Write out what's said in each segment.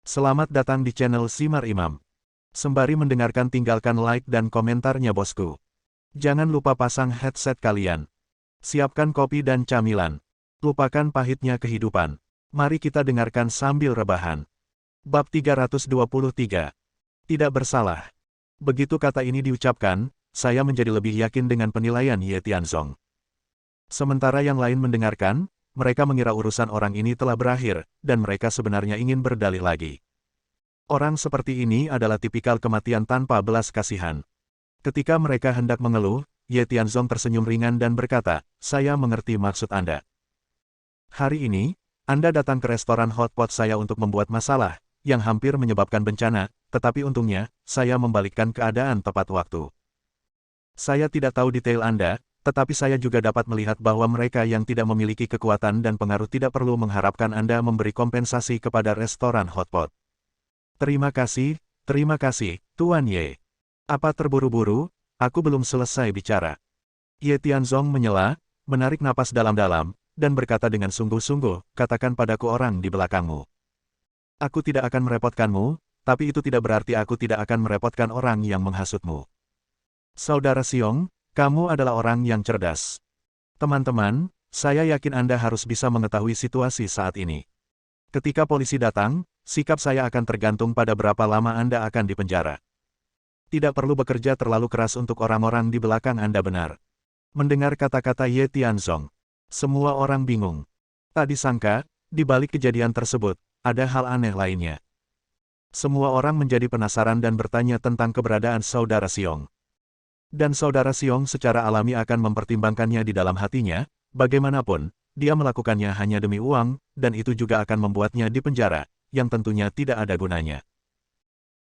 Selamat datang di channel Simar Imam. Sembari mendengarkan tinggalkan like dan komentarnya bosku. Jangan lupa pasang headset kalian. Siapkan kopi dan camilan. Lupakan pahitnya kehidupan. Mari kita dengarkan sambil rebahan. Bab 323. Tidak bersalah. Begitu kata ini diucapkan, saya menjadi lebih yakin dengan penilaian Ye Tianzong. Sementara yang lain mendengarkan, mereka mengira urusan orang ini telah berakhir, dan mereka sebenarnya ingin berdalih lagi. Orang seperti ini adalah tipikal kematian tanpa belas kasihan. Ketika mereka hendak mengeluh, Ye Tianzong tersenyum ringan dan berkata, "Saya mengerti maksud Anda. Hari ini, Anda datang ke restoran hotpot saya untuk membuat masalah, yang hampir menyebabkan bencana, tetapi untungnya, saya membalikkan keadaan tepat waktu. Saya tidak tahu detail Anda, tetapi saya juga dapat melihat bahwa mereka yang tidak memiliki kekuatan dan pengaruh tidak perlu mengharapkan Anda memberi kompensasi kepada restoran hotpot. Terima kasih, Tuan Ye. Apa terburu-buru? Aku belum selesai bicara." Ye Tianzong menyela, menarik napas dalam-dalam, dan berkata dengan sungguh-sungguh, "Katakan padaku orang di belakangmu. Aku tidak akan merepotkanmu, tapi itu tidak berarti aku tidak akan merepotkan orang yang menghasutmu. Saudara Xiong, kamu adalah orang yang cerdas. Teman-teman, saya yakin Anda harus bisa mengetahui situasi saat ini. Ketika polisi datang, sikap saya akan tergantung pada berapa lama Anda akan dipenjara. Tidak perlu bekerja terlalu keras untuk orang-orang di belakang Anda benar." Mendengar kata-kata Ye Tianzong, semua orang bingung. Tak disangka, di balik kejadian tersebut, ada hal aneh lainnya. Semua orang menjadi penasaran dan bertanya tentang keberadaan saudara Xiong. Dan saudara Xiong secara alami akan mempertimbangkannya di dalam hatinya, bagaimanapun, dia melakukannya hanya demi uang, dan itu juga akan membuatnya dipenjara, yang tentunya tidak ada gunanya.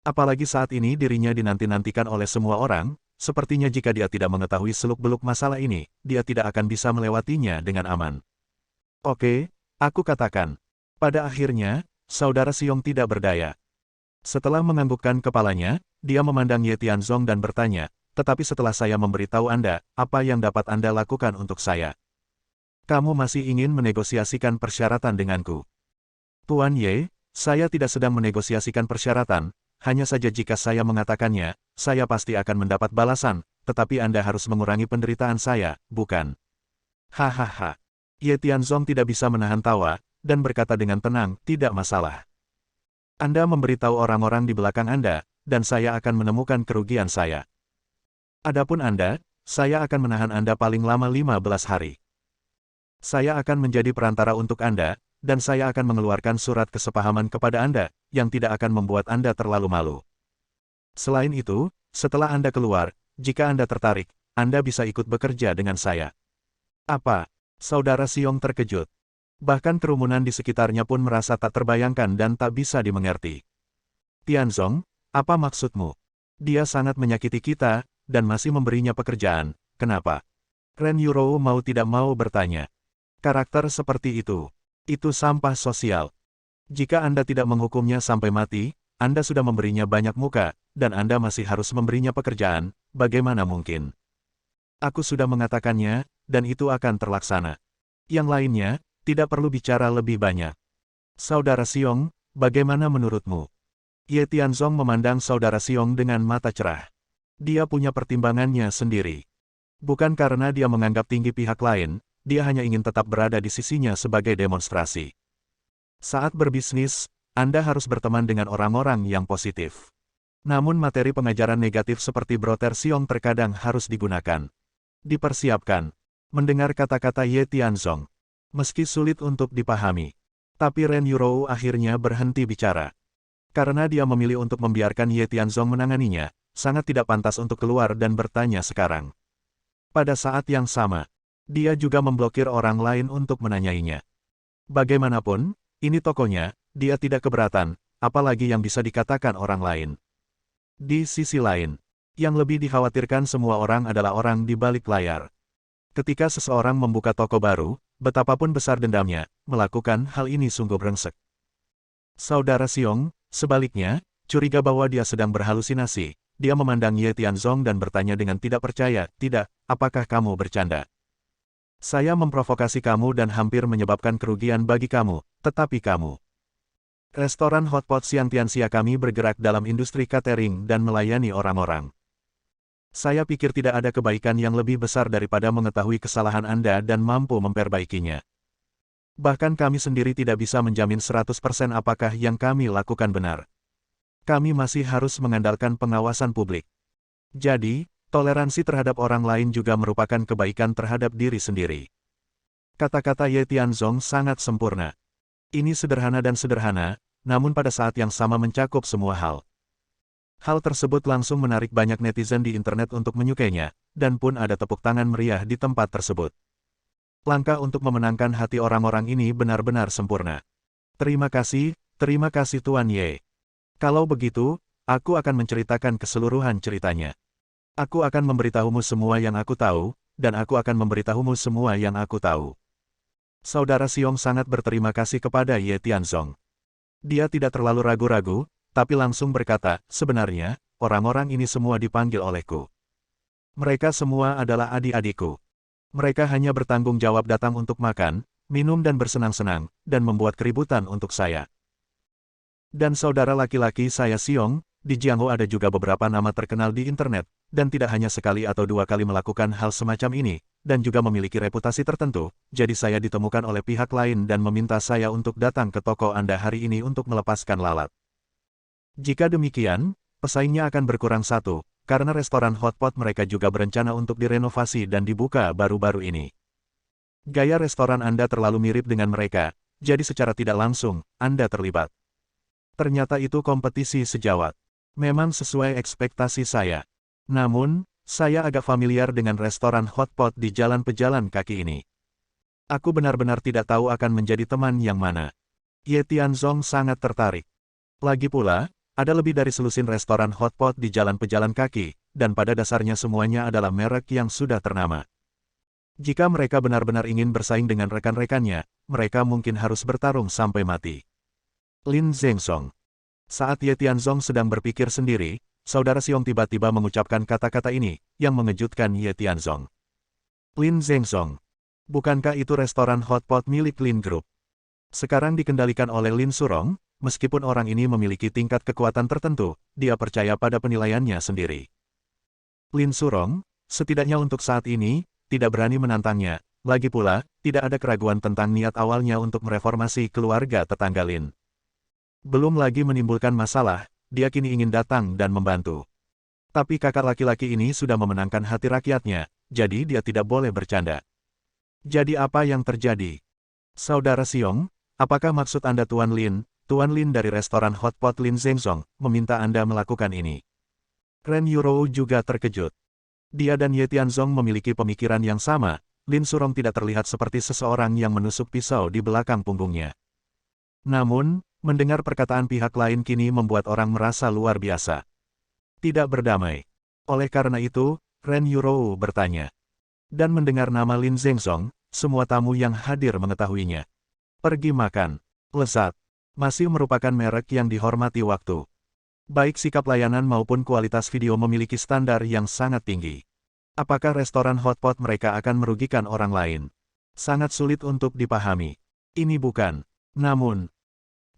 Apalagi saat ini dirinya dinanti-nantikan oleh semua orang, sepertinya jika dia tidak mengetahui seluk-beluk masalah ini, dia tidak akan bisa melewatinya dengan aman. Oke, aku katakan. Pada akhirnya, saudara Xiong tidak berdaya. Setelah menganggukkan kepalanya, dia memandang Ye Tianzong dan bertanya, "Tetapi setelah saya memberitahu Anda, apa yang dapat Anda lakukan untuk saya? Kamu masih ingin menegosiasikan persyaratan denganku?" "Tuan Ye, saya tidak sedang menegosiasikan persyaratan, hanya saja jika saya mengatakannya, saya pasti akan mendapat balasan, tetapi Anda harus mengurangi penderitaan saya, bukan?" Hahaha. Ye Tianzong tidak bisa menahan tawa, dan berkata dengan tenang, "Tidak masalah. Anda memberitahu orang-orang di belakang Anda, dan saya akan menemukan kerugian saya. Adapun Anda, saya akan menahan Anda paling lama 15 hari. Saya akan menjadi perantara untuk Anda, dan saya akan mengeluarkan surat kesepahaman kepada Anda, yang tidak akan membuat Anda terlalu malu. Selain itu, setelah Anda keluar, jika Anda tertarik, Anda bisa ikut bekerja dengan saya." "Apa?" Saudara Xiong terkejut. Bahkan kerumunan di sekitarnya pun merasa tak terbayangkan dan tak bisa dimengerti. "Tianzong, apa maksudmu? Dia sangat menyakiti kita, dan masih memberinya pekerjaan, kenapa?" Ren Yurou mau tidak mau bertanya. "Karakter seperti itu sampah sosial. Jika Anda tidak menghukumnya sampai mati, Anda sudah memberinya banyak muka, dan Anda masih harus memberinya pekerjaan, bagaimana mungkin?" "Aku sudah mengatakannya, dan itu akan terlaksana. Yang lainnya, tidak perlu bicara lebih banyak. Saudara Xiong, bagaimana menurutmu?" Ye Tianzong memandang saudara Xiong dengan mata cerah. Dia punya pertimbangannya sendiri. Bukan karena dia menganggap tinggi pihak lain, dia hanya ingin tetap berada di sisinya sebagai demonstrasi. Saat berbisnis, Anda harus berteman dengan orang-orang yang positif. Namun materi pengajaran negatif seperti broter Xiong terkadang harus digunakan. Dipersiapkan. Mendengar kata-kata Ye Tianzong, meski sulit untuk dipahami, tapi Ren Yurou akhirnya berhenti bicara. Karena dia memilih untuk membiarkan Ye Tianzong menanganinya, sangat tidak pantas untuk keluar dan bertanya sekarang. Pada saat yang sama, dia juga memblokir orang lain untuk menanyainya. Bagaimanapun, ini tokonya, dia tidak keberatan, apalagi yang bisa dikatakan orang lain. Di sisi lain, yang lebih dikhawatirkan semua orang adalah orang di balik layar. Ketika seseorang membuka toko baru, betapapun besar dendamnya, melakukan hal ini sungguh brengsek. Saudara Xiong, sebaliknya, curiga bahwa dia sedang berhalusinasi. Dia memandang Ye Tianzong dan bertanya dengan tidak percaya, "Tidak, apakah kamu bercanda? Saya memprovokasi kamu dan hampir menyebabkan kerugian bagi kamu, tetapi kamu Restoran Hotpot Siang Tianxia kami bergerak dalam industri catering dan melayani orang-orang. Saya pikir tidak ada kebaikan yang lebih besar daripada mengetahui kesalahan Anda dan mampu memperbaikinya. Bahkan kami sendiri tidak bisa menjamin 100% apakah yang kami lakukan benar. Kami masih harus mengandalkan pengawasan publik. Jadi, toleransi terhadap orang lain juga merupakan kebaikan terhadap diri sendiri. Kata-kata Ye Tianzong sangat sempurna. Ini sederhana dan sederhana, namun pada saat yang sama mencakup semua hal. Hal tersebut langsung menarik banyak netizen di internet untuk menyukainya, dan pun ada tepuk tangan meriah di tempat tersebut. Langkah untuk memenangkan hati orang-orang ini benar-benar sempurna. Terima kasih Tuan Ye. Kalau begitu, aku akan menceritakan keseluruhan ceritanya. Aku akan memberitahumu semua yang aku tahu, dan aku akan memberitahumu semua yang aku tahu. Saudara Xiong sangat berterima kasih kepada Ye Tianzong. Dia tidak terlalu ragu-ragu, tapi langsung berkata, sebenarnya, orang-orang ini semua dipanggil olehku. Mereka semua adalah adik-adikku. Mereka hanya bertanggung jawab datang untuk makan, minum dan bersenang-senang, dan membuat keributan untuk saya. Dan saudara laki-laki saya Xiong, di Jianghu ada juga beberapa nama terkenal di internet, dan tidak hanya sekali atau dua kali melakukan hal semacam ini, dan juga memiliki reputasi tertentu, jadi saya ditemukan oleh pihak lain dan meminta saya untuk datang ke toko Anda hari ini untuk melepaskan lalat. Jika demikian, pesaingnya akan berkurang satu, karena restoran Hotpot mereka juga berencana untuk direnovasi dan dibuka baru-baru ini. Gaya restoran Anda terlalu mirip dengan mereka, jadi secara tidak langsung, Anda terlibat. Ternyata itu kompetisi sejawat. Memang sesuai ekspektasi saya. Namun, saya agak familiar dengan restoran Hotpot di jalan pejalan kaki ini. Aku benar-benar tidak tahu akan menjadi teman yang mana. Ye Tianzong sangat tertarik. Lagi pula, ada lebih dari selusin restoran Hotpot di jalan pejalan kaki, dan pada dasarnya semuanya adalah merek yang sudah ternama. Jika mereka benar-benar ingin bersaing dengan rekan-rekannya, mereka mungkin harus bertarung sampai mati. Lin Zhengzong. Saat Ye Tianzong sedang berpikir sendiri, Saudara Xiong tiba-tiba mengucapkan kata-kata ini, yang mengejutkan Ye Tianzong. Lin Zhengzong. Bukankah itu restoran Hotpot milik Lin Group? Sekarang dikendalikan oleh Lin Surong, meskipun orang ini memiliki tingkat kekuatan tertentu, dia percaya pada penilaiannya sendiri. Lin Surong, setidaknya untuk saat ini, tidak berani menantangnya, lagi pula, tidak ada keraguan tentang niat awalnya untuk mereformasi keluarga tetangga Lin. Belum lagi menimbulkan masalah, dia kini ingin datang dan membantu. Tapi kakak laki-laki ini sudah memenangkan hati rakyatnya, jadi dia tidak boleh bercanda. Jadi apa yang terjadi? Saudara Xiong, apakah maksud Anda Tuan Lin dari restoran Hotpot Lin Zhengzong, meminta Anda melakukan ini? Ren Yurou juga terkejut. Dia dan Ye Tianzong memiliki pemikiran yang sama, Lin Surong tidak terlihat seperti seseorang yang menusuk pisau di belakang punggungnya. Namun, mendengar perkataan pihak lain kini membuat orang merasa luar biasa. Tidak berdamai. Oleh karena itu, Ren Yurou bertanya. Dan mendengar nama Lin Zhengzong, semua tamu yang hadir mengetahuinya. Pergi makan. Lezat. Masih merupakan merek yang dihormati waktu. Baik sikap layanan maupun kualitas video memiliki standar yang sangat tinggi. Apakah restoran Hotpot mereka akan merugikan orang lain? Sangat sulit untuk dipahami. Ini bukan. Namun,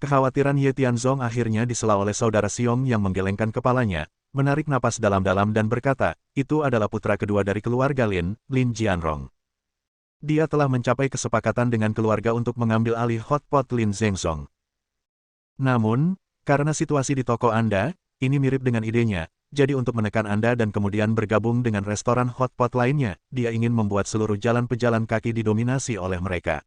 kekhawatiran Ye Tianzong akhirnya disela oleh saudara Xiong yang menggelengkan kepalanya, menarik napas dalam-dalam dan berkata, itu adalah putra kedua dari keluarga Lin, Lin Jianrong. Dia telah mencapai kesepakatan dengan keluarga untuk mengambil alih Hotpot Lin Zhengzong. Namun, karena situasi di toko Anda, ini mirip dengan idenya, jadi untuk menekan Anda dan kemudian bergabung dengan restoran Hotpot lainnya, dia ingin membuat seluruh jalan pejalan kaki didominasi oleh mereka.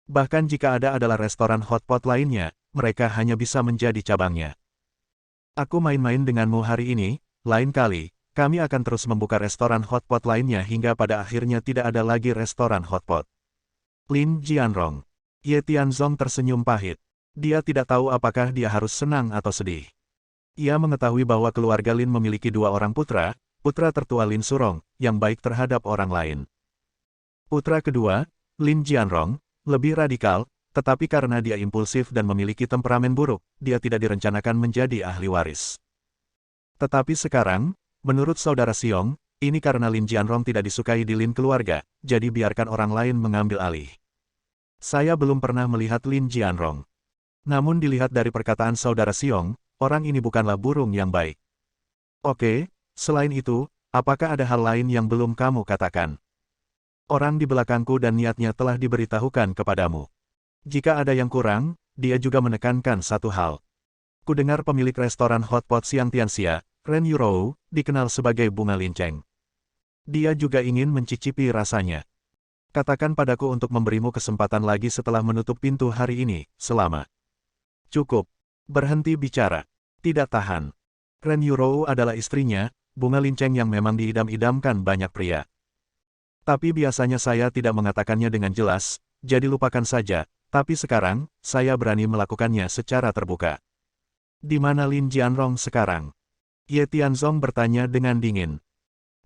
Bahkan jika ada adalah restoran Hotpot lainnya, mereka hanya bisa menjadi cabangnya. Aku main-main denganmu hari ini, lain kali, kami akan terus membuka restoran Hotpot lainnya hingga pada akhirnya tidak ada lagi restoran Hotpot. Lin Jianrong. Ye Tianzong tersenyum pahit. Dia tidak tahu apakah dia harus senang atau sedih. Ia mengetahui bahwa keluarga Lin memiliki dua orang putra tertua Lin Surong, yang baik terhadap orang lain. Putra kedua, Lin Jianrong, lebih radikal, tetapi karena dia impulsif dan memiliki temperamen buruk, dia tidak direncanakan menjadi ahli waris. Tetapi sekarang, menurut saudara Xiong, ini karena Lin Jianrong tidak disukai di Lin keluarga, jadi biarkan orang lain mengambil alih. Saya belum pernah melihat Lin Jianrong. Namun dilihat dari perkataan saudara Xiong, orang ini bukanlah burung yang baik. Oke, selain itu, apakah ada hal lain yang belum kamu katakan? Orang di belakangku dan niatnya telah diberitahukan kepadamu. Jika ada yang kurang, dia juga menekankan satu hal. Kudengar pemilik restoran hotpot Siang Tianxia, Ren Yurou, dikenal sebagai bunga linceng. Dia juga ingin mencicipi rasanya. Katakan padaku untuk memberimu kesempatan lagi setelah menutup pintu hari ini, selama. Cukup. Berhenti bicara. Tidak tahan. Ren Yurou adalah istrinya, bunga linceng yang memang diidam-idamkan banyak pria. Tapi biasanya saya tidak mengatakannya dengan jelas, jadi lupakan saja, tapi sekarang, saya berani melakukannya secara terbuka. Di mana Lin Jianrong sekarang? Ye Tianzong bertanya dengan dingin.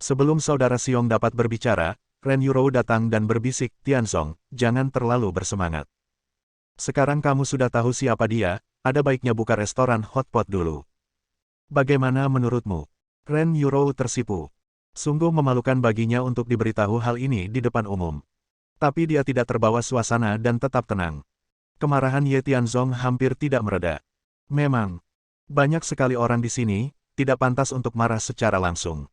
Sebelum saudara Xiong dapat berbicara, Ren Yurou datang dan berbisik, Tianzong, jangan terlalu bersemangat. Sekarang kamu sudah tahu siapa dia, ada baiknya buka restoran hotpot dulu. Bagaimana menurutmu? Ren Yurou tersipu. Sungguh memalukan baginya untuk diberitahu hal ini di depan umum. Tapi dia tidak terbawa suasana dan tetap tenang. Kemarahan Ye Tianzong hampir tidak mereda. Memang, banyak sekali orang di sini, tidak pantas untuk marah secara langsung.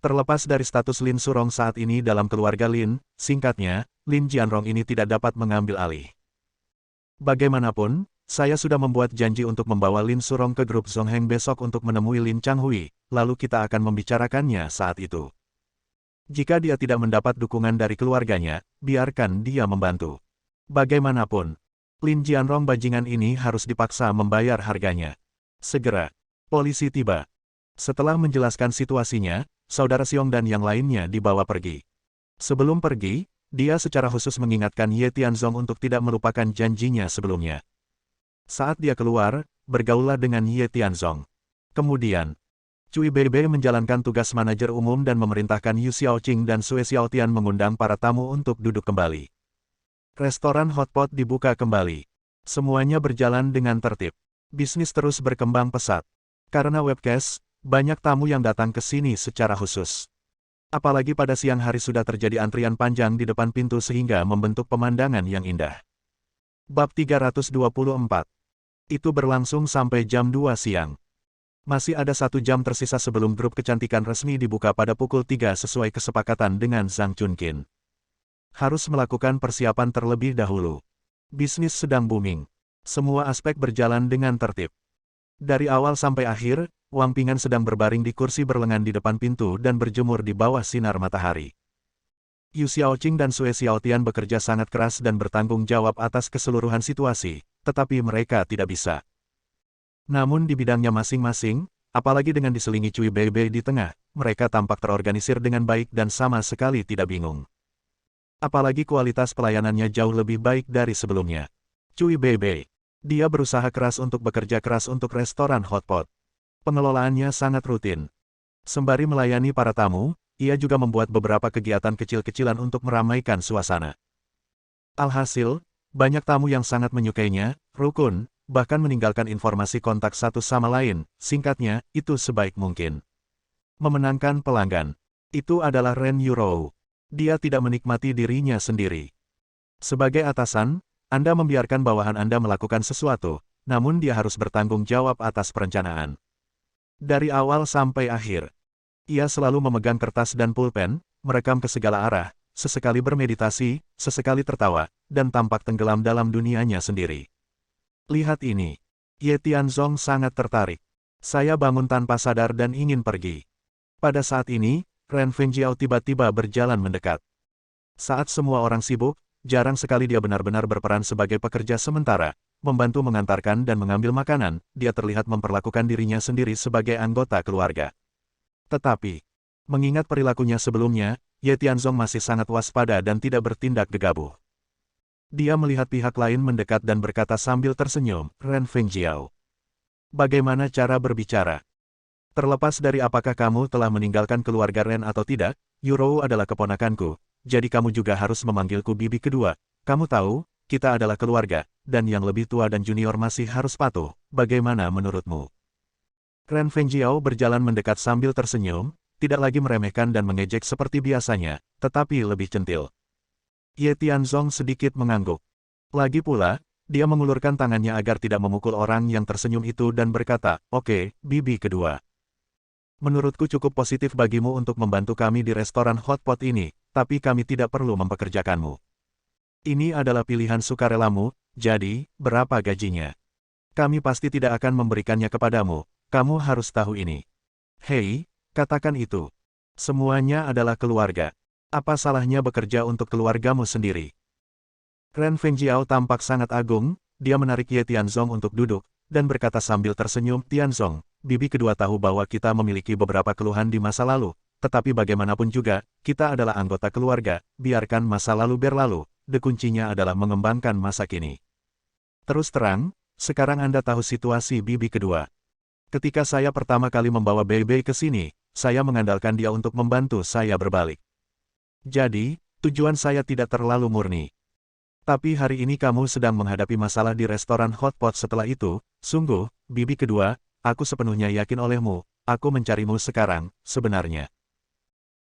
Terlepas dari status Lin Surong saat ini dalam keluarga Lin, singkatnya, Lin Jianrong ini tidak dapat mengambil alih. Bagaimanapun, saya sudah membuat janji untuk membawa Lin Surong ke grup Zongheng besok untuk menemui Lin Changhui, lalu kita akan membicarakannya saat itu. Jika dia tidak mendapat dukungan dari keluarganya, biarkan dia membantu. Bagaimanapun, Lin Jianrong bajingan ini harus dipaksa membayar harganya. Segera, polisi tiba. Setelah menjelaskan situasinya, saudara Xiong dan yang lainnya dibawa pergi. Sebelum pergi, dia secara khusus mengingatkan Ye Tianzong untuk tidak melupakan janjinya sebelumnya. Saat dia keluar, bergaullah dengan Ye Tianzong. Kemudian, Cui Beibe menjalankan tugas manajer umum dan memerintahkan Yu Xiaoqing dan Sue Xiaotian mengundang para tamu untuk duduk kembali. Restoran hotpot dibuka kembali. Semuanya berjalan dengan tertib. Bisnis terus berkembang pesat. Karena webcast, banyak tamu yang datang ke sini secara khusus. Apalagi pada siang hari sudah terjadi antrian panjang di depan pintu sehingga membentuk pemandangan yang indah. Bab 324. Itu berlangsung sampai jam 2 siang. Masih ada 1 jam tersisa sebelum grup kecantikan resmi dibuka pada pukul 3 sesuai kesepakatan dengan Zhang Chunqin. Harus melakukan persiapan terlebih dahulu. Bisnis sedang booming. Semua aspek berjalan dengan tertib. Dari awal sampai akhir, Wang Pingan sedang berbaring di kursi berlengan di depan pintu dan berjemur di bawah sinar matahari. Yu Xiaoqing dan Sue Xiaotian bekerja sangat keras dan bertanggung jawab atas keseluruhan situasi, tetapi mereka tidak bisa. Namun di bidangnya masing-masing, apalagi dengan diselingi Cui Beibe di tengah, mereka tampak terorganisir dengan baik dan sama sekali tidak bingung. Apalagi kualitas pelayanannya jauh lebih baik dari sebelumnya. Cui Beibe, dia berusaha keras untuk bekerja keras untuk restoran hotpot. Pengelolaannya sangat rutin. Sembari melayani para tamu, ia juga membuat beberapa kegiatan kecil-kecilan untuk meramaikan suasana. Alhasil, banyak tamu yang sangat menyukainya, rukun, bahkan meninggalkan informasi kontak satu sama lain, singkatnya, itu sebaik mungkin. Memenangkan pelanggan. Itu adalah Ren Yurou. Dia tidak menikmati dirinya sendiri. Sebagai atasan, Anda membiarkan bawahan Anda melakukan sesuatu, namun dia harus bertanggung jawab atas perencanaan. Dari awal sampai akhir. Ia selalu memegang kertas dan pulpen, merekam ke segala arah, sesekali bermeditasi, sesekali tertawa, dan tampak tenggelam dalam dunianya sendiri. Lihat ini. Ye Tianzong sangat tertarik. Saya bangun tanpa sadar dan ingin pergi. Pada saat ini, Ren Fengjiao tiba-tiba berjalan mendekat. Saat semua orang sibuk, jarang sekali dia benar-benar berperan sebagai pekerja sementara, membantu mengantarkan dan mengambil makanan, dia terlihat memperlakukan dirinya sendiri sebagai anggota keluarga. Tetapi, mengingat perilakunya sebelumnya, Ye Tianzong masih sangat waspada dan tidak bertindak gegabah. Dia melihat pihak lain mendekat dan berkata sambil tersenyum, Ren Fengjiao. Bagaimana cara berbicara? Terlepas dari apakah kamu telah meninggalkan keluarga Ren atau tidak, Yurou adalah keponakanku, jadi kamu juga harus memanggilku bibi kedua. Kamu tahu, kita adalah keluarga, dan yang lebih tua dan junior masih harus patuh. Bagaimana menurutmu? Ren Fengjiao berjalan mendekat sambil tersenyum, tidak lagi meremehkan dan mengejek seperti biasanya, tetapi lebih centil. Ye Tianzong sedikit mengangguk. Lagi pula, Dia mengulurkan tangannya agar tidak memukul orang yang tersenyum itu dan berkata, "Oke, bibi kedua. Menurutku cukup positif bagimu untuk membantu kami di restoran hotpot ini, tapi kami tidak perlu mempekerjakanmu. Ini adalah pilihan sukarelamu, jadi, berapa gajinya? Kami pasti tidak akan memberikannya kepadamu, kamu harus tahu ini." "Hei, katakan itu. Semuanya adalah keluarga. Apa salahnya bekerja untuk keluargamu sendiri?" Ren Fengjiao tampak sangat agung, dia menarik Ye Tianzong untuk duduk, dan berkata sambil tersenyum, "Tianzong, bibi kedua tahu bahwa kita memiliki beberapa keluhan di masa lalu, tetapi bagaimanapun juga, kita adalah anggota keluarga, biarkan masa lalu berlalu, kuncinya adalah mengembangkan masa kini. Terus terang, sekarang Anda tahu situasi bibi kedua. Ketika saya pertama kali membawa Bei ke sini, saya mengandalkan dia untuk membantu saya berbalik. Jadi, tujuan saya tidak terlalu murni. Tapi hari ini kamu sedang menghadapi masalah di restoran hotpot setelah itu, sungguh, bibi kedua, aku sepenuhnya yakin olehmu, aku mencarimu sekarang, sebenarnya.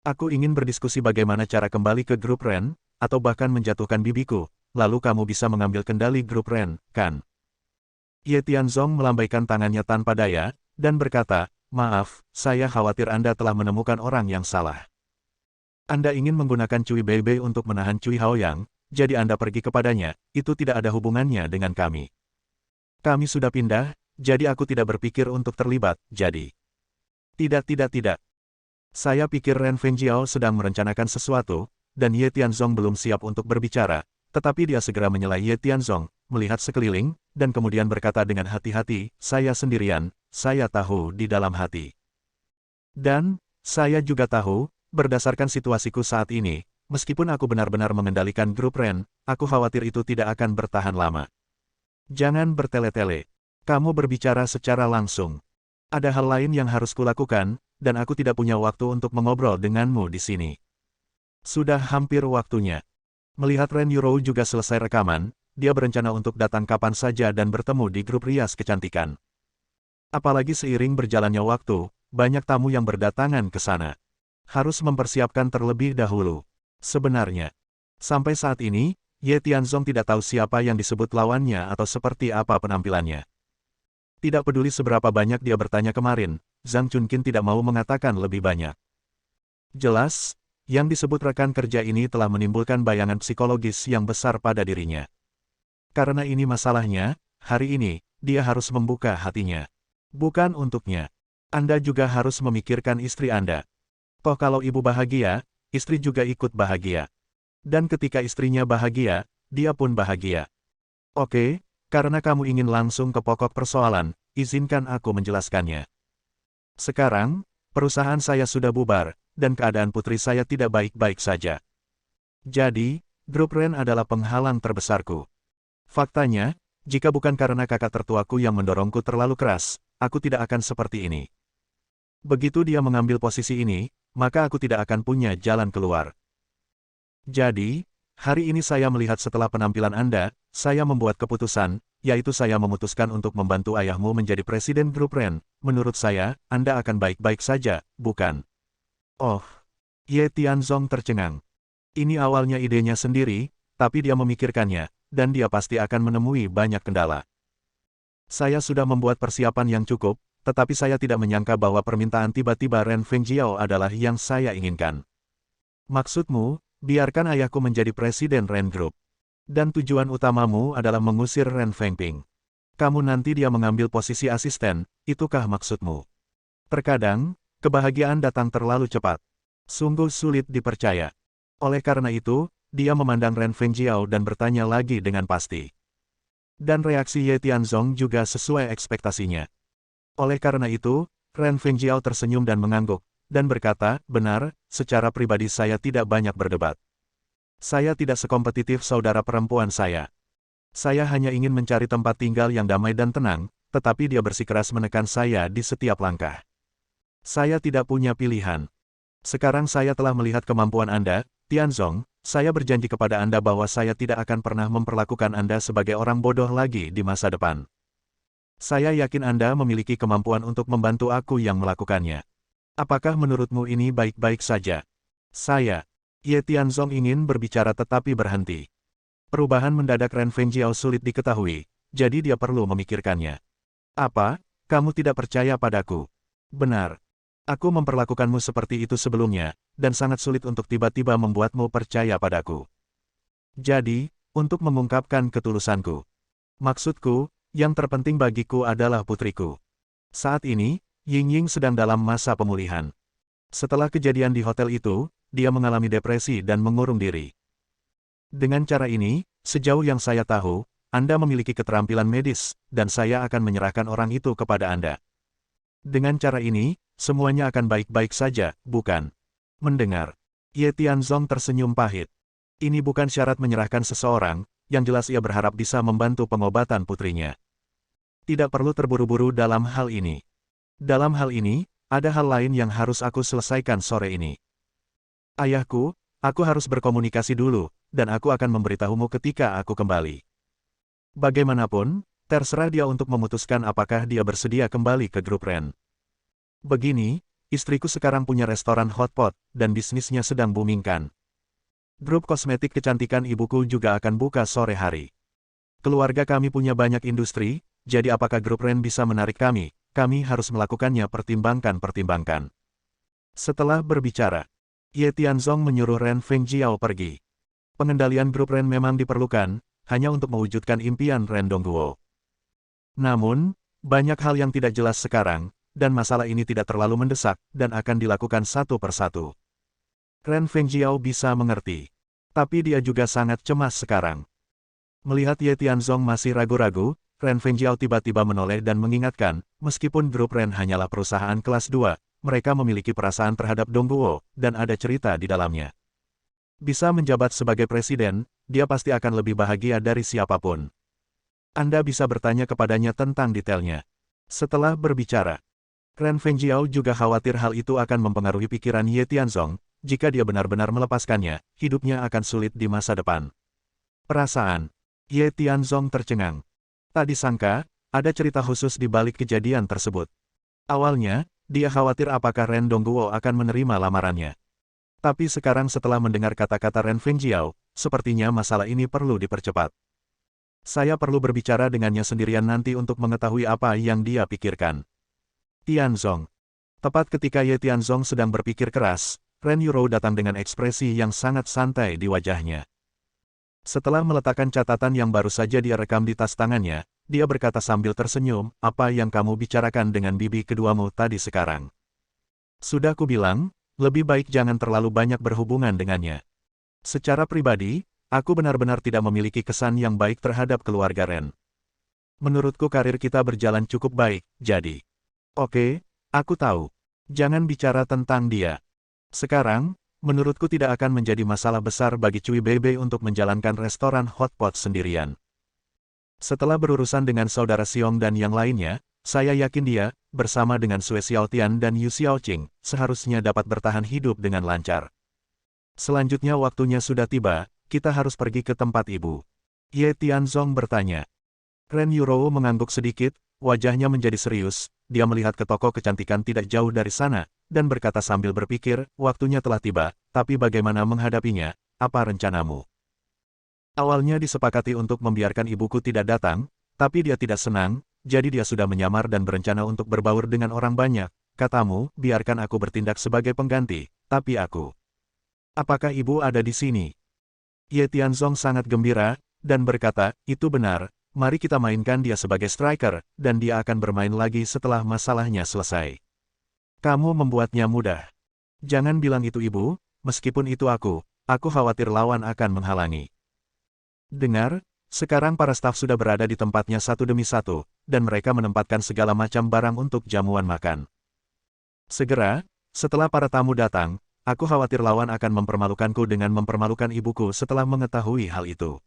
Aku ingin berdiskusi bagaimana cara kembali ke grup Ren, atau bahkan menjatuhkan bibiku, lalu kamu bisa mengambil kendali grup Ren, kan?" Ye Tianzong melambaikan tangannya tanpa daya, dan berkata, "Maaf, saya khawatir Anda telah menemukan orang yang salah. Anda ingin menggunakan Cui Bei untuk menahan Cui Haoyang, jadi Anda pergi kepadanya, itu tidak ada hubungannya dengan kami. Kami sudah pindah, jadi aku tidak berpikir untuk terlibat, jadi." Tidak. Saya pikir Ren Fengjiao sedang merencanakan sesuatu, dan Ye Tianzong belum siap untuk berbicara, tetapi dia segera menyela Ye Tianzong, melihat sekeliling, dan kemudian berkata dengan hati-hati, "Saya sendirian, saya tahu di dalam hati. Dan, saya juga tahu, berdasarkan situasiku saat ini, meskipun aku benar-benar mengendalikan grup Ren, aku khawatir itu tidak akan bertahan lama. Jangan bertele-tele. Kamu berbicara secara langsung. Ada hal lain yang harus kulakukan, dan aku tidak punya waktu untuk mengobrol denganmu di sini. Sudah hampir waktunya." Melihat Ren Yurou juga selesai rekaman, dia berencana untuk datang kapan saja dan bertemu di grup rias kecantikan. Apalagi seiring berjalannya waktu, banyak tamu yang berdatangan ke sana. Harus mempersiapkan terlebih dahulu. Sebenarnya, sampai saat ini, Ye Tianzong tidak tahu siapa yang disebut lawannya atau seperti apa penampilannya. Tidak peduli seberapa banyak dia bertanya kemarin, Zhang Chunqin tidak mau mengatakan lebih banyak. Jelas, yang disebut rekan kerja ini telah menimbulkan bayangan psikologis yang besar pada dirinya. Karena ini masalahnya, hari ini, dia harus membuka hatinya. Bukan untuknya. Anda juga harus memikirkan istri Anda. Toh kalau ibu bahagia, istri juga ikut bahagia. Dan ketika istrinya bahagia, dia pun bahagia. Oke, karena kamu ingin langsung ke pokok persoalan, izinkan aku menjelaskannya. Sekarang, perusahaan saya sudah bubar, dan keadaan putri saya tidak baik-baik saja. Jadi, grup Ren adalah penghalang terbesarku. Faktanya, jika bukan karena kakak tertuaku yang mendorongku terlalu keras, aku tidak akan seperti ini. Begitu dia mengambil posisi ini, maka aku tidak akan punya jalan keluar. Jadi, hari ini saya melihat setelah penampilan Anda, saya membuat keputusan, yaitu saya memutuskan untuk membantu ayahmu menjadi presiden grup Ren. Menurut saya, Anda akan baik-baik saja, bukan? Oh, Ye Tianzong tercengang. Ini awalnya idenya sendiri, tapi dia memikirkannya, dan dia pasti akan menemui banyak kendala. Saya sudah membuat persiapan yang cukup, tetapi saya tidak menyangka bahwa permintaan tiba-tiba Ren Fengjiao adalah yang saya inginkan. Maksudmu, biarkan ayahku menjadi presiden Ren Group. Dan tujuan utamamu adalah mengusir Ren Fengping. Kamu nanti dia mengambil posisi asisten, itukah maksudmu? Terkadang, kebahagiaan datang terlalu cepat. Sungguh sulit dipercaya. Oleh karena itu, dia memandang Ren Fengjiao dan bertanya lagi dengan pasti. Dan reaksi Ye Tianzong juga sesuai ekspektasinya. Oleh karena itu, Ren Fengjiao tersenyum dan mengangguk, dan berkata, "Benar, secara pribadi saya tidak banyak berdebat. Saya tidak sekompetitif saudara perempuan saya. Saya hanya ingin mencari tempat tinggal yang damai dan tenang, tetapi dia bersikeras menekan saya di setiap langkah. Saya tidak punya pilihan. Sekarang saya telah melihat kemampuan Anda, Tianzong, saya berjanji kepada Anda bahwa saya tidak akan pernah memperlakukan Anda sebagai orang bodoh lagi di masa depan. Saya yakin Anda memiliki kemampuan untuk membantu aku yang melakukannya. Apakah menurutmu ini baik-baik saja?" Ye Tianzong ingin berbicara tetapi berhenti. Perubahan mendadak Ren Fengjiao sulit diketahui, jadi dia perlu memikirkannya. Apa? Kamu tidak percaya padaku? Benar. Aku memperlakukanmu seperti itu sebelumnya, dan sangat sulit untuk tiba-tiba membuatmu percaya padaku. Jadi, untuk mengungkapkan ketulusanku. Maksudku, yang terpenting bagiku adalah putriku. Saat ini, Ying Ying sedang dalam masa pemulihan. Setelah kejadian di hotel itu, dia mengalami depresi dan mengurung diri. Dengan cara ini, sejauh yang saya tahu, Anda memiliki keterampilan medis, dan saya akan menyerahkan orang itu kepada Anda. Dengan cara ini, semuanya akan baik-baik saja, bukan? Mendengar, Ye Tianzong tersenyum pahit. Ini bukan syarat menyerahkan seseorang, yang jelas ia berharap bisa membantu pengobatan putrinya. Tidak perlu terburu-buru dalam hal ini. Dalam hal ini, ada hal lain yang harus aku selesaikan sore ini. Ayahku, aku harus berkomunikasi dulu, dan aku akan memberitahumu ketika aku kembali. Bagaimanapun, terserah dia untuk memutuskan apakah dia bersedia kembali ke grup Ren. Begini, istriku sekarang punya restoran hotpot, dan bisnisnya sedang booming kan. Grup kosmetik kecantikan ibuku juga akan buka sore hari. Keluarga kami punya banyak industri, jadi apakah grup Ren bisa menarik kami? Kami harus melakukannya pertimbangkan. Setelah berbicara, Ye Tianzong menyuruh Ren Fengjiao pergi. Pengendalian grup Ren memang diperlukan, hanya untuk mewujudkan impian Ren Dongguo. Namun, banyak hal yang tidak jelas sekarang, dan masalah ini tidak terlalu mendesak, dan akan dilakukan satu persatu. Ren Fengjiao bisa mengerti. Tapi dia juga sangat cemas sekarang. Melihat Ye Tianzong masih ragu-ragu, Ren Fengjiao tiba-tiba menoleh dan mengingatkan, meskipun grup Ren hanyalah perusahaan kelas 2, mereka memiliki perasaan terhadap Dongguo, dan ada cerita di dalamnya. Bisa menjabat sebagai presiden, dia pasti akan lebih bahagia dari siapapun. Anda bisa bertanya kepadanya tentang detailnya. Setelah berbicara, Ren Fengjiao juga khawatir hal itu akan mempengaruhi pikiran Ye Tianzong. Jika dia benar-benar melepaskannya, hidupnya akan sulit di masa depan. Perasaan Ye Tianzong tercengang. Tak disangka, ada cerita khusus di balik kejadian tersebut. Awalnya, dia khawatir apakah Ren Dongguo akan menerima lamarannya. Tapi sekarang setelah mendengar kata-kata Ren Fengjiao, sepertinya masalah ini perlu dipercepat. Saya perlu berbicara dengannya sendirian nanti untuk mengetahui apa yang dia pikirkan. Tianzong. Tepat ketika Ye Tianzong sedang berpikir keras, Ren Yuro datang dengan ekspresi yang sangat santai di wajahnya. Setelah meletakkan catatan yang baru saja dia rekam di tas tangannya, dia berkata sambil tersenyum, apa yang kamu bicarakan dengan bibi keduamu tadi sekarang? Sudah kubilang, lebih baik jangan terlalu banyak berhubungan dengannya. Secara pribadi, aku benar-benar tidak memiliki kesan yang baik terhadap keluarga Ren. Menurutku karir kita berjalan cukup baik, jadi. Oke, aku tahu. Jangan bicara tentang dia. Sekarang, menurutku tidak akan menjadi masalah besar bagi Cui Bebe untuk menjalankan restoran hotpot sendirian. Setelah berurusan dengan saudara Xiong dan yang lainnya, saya yakin dia, bersama dengan Sue Xiaotian dan Yu Xiaoqing, seharusnya dapat bertahan hidup dengan lancar. Selanjutnya waktunya sudah tiba, kita harus pergi ke tempat ibu. Ye Tianzong bertanya. Ren Yuro mengangguk sedikit, wajahnya menjadi serius, dia melihat ke toko kecantikan tidak jauh dari sana, dan berkata sambil berpikir, waktunya telah tiba, tapi bagaimana menghadapinya, apa rencanamu? Awalnya disepakati untuk membiarkan ibuku tidak datang, tapi dia tidak senang, jadi dia sudah menyamar dan berencana untuk berbaur dengan orang banyak. Katamu, biarkan aku bertindak sebagai pengganti, tapi aku. Apakah ibu ada di sini? Ye Tianzong sangat gembira, dan berkata, itu benar, mari kita mainkan dia sebagai striker, dan dia akan bermain lagi setelah masalahnya selesai. Kamu membuatnya mudah. Jangan bilang itu ibu, meskipun itu aku khawatir lawan akan menghalangi. Dengar, sekarang para staf sudah berada di tempatnya satu demi satu, dan mereka menempatkan segala macam barang untuk jamuan makan. Segera, setelah para tamu datang, aku khawatir lawan akan mempermalukanku dengan mempermalukan ibuku setelah mengetahui hal itu.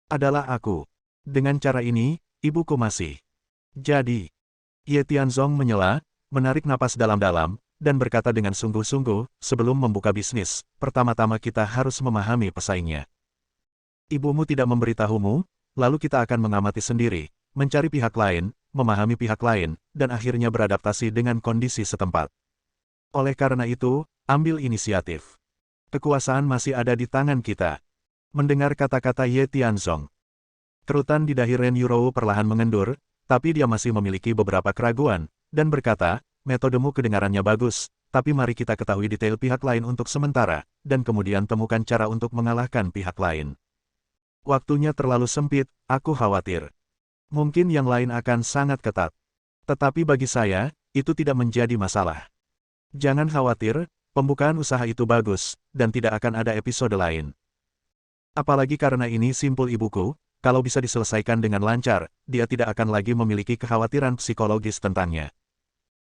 Adalah aku. Dengan cara ini, ibuku masih. Jadi, Ye Tianzong menyela, menarik napas dalam-dalam, dan berkata dengan sungguh-sungguh, sebelum membuka bisnis, pertama-tama kita harus memahami pesaingnya. Ibumu tidak memberitahumu, lalu kita akan mengamati sendiri, mencari pihak lain, memahami pihak lain, dan akhirnya beradaptasi dengan kondisi setempat. Oleh karena itu, ambil inisiatif. Kekuasaan masih ada di tangan kita. Mendengar kata-kata Ye Tianzong, kerutan di dahi Ren Yurou perlahan mengendur, tapi dia masih memiliki beberapa keraguan, dan berkata, metodemu kedengarannya bagus, tapi mari kita ketahui detail pihak lain untuk sementara, dan kemudian temukan cara untuk mengalahkan pihak lain. Waktunya terlalu sempit, aku khawatir. Mungkin yang lain akan sangat ketat. Tetapi bagi saya, itu tidak menjadi masalah. Jangan khawatir, pembukaan usaha itu bagus, dan tidak akan ada episode lain. Apalagi karena ini simpul ibuku, kalau bisa diselesaikan dengan lancar, dia tidak akan lagi memiliki kekhawatiran psikologis tentangnya.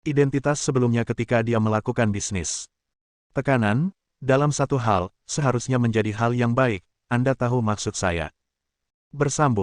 Identitas sebelumnya ketika dia melakukan bisnis. Tekanan, dalam satu hal, seharusnya menjadi hal yang baik, Anda tahu maksud saya. Bersambung.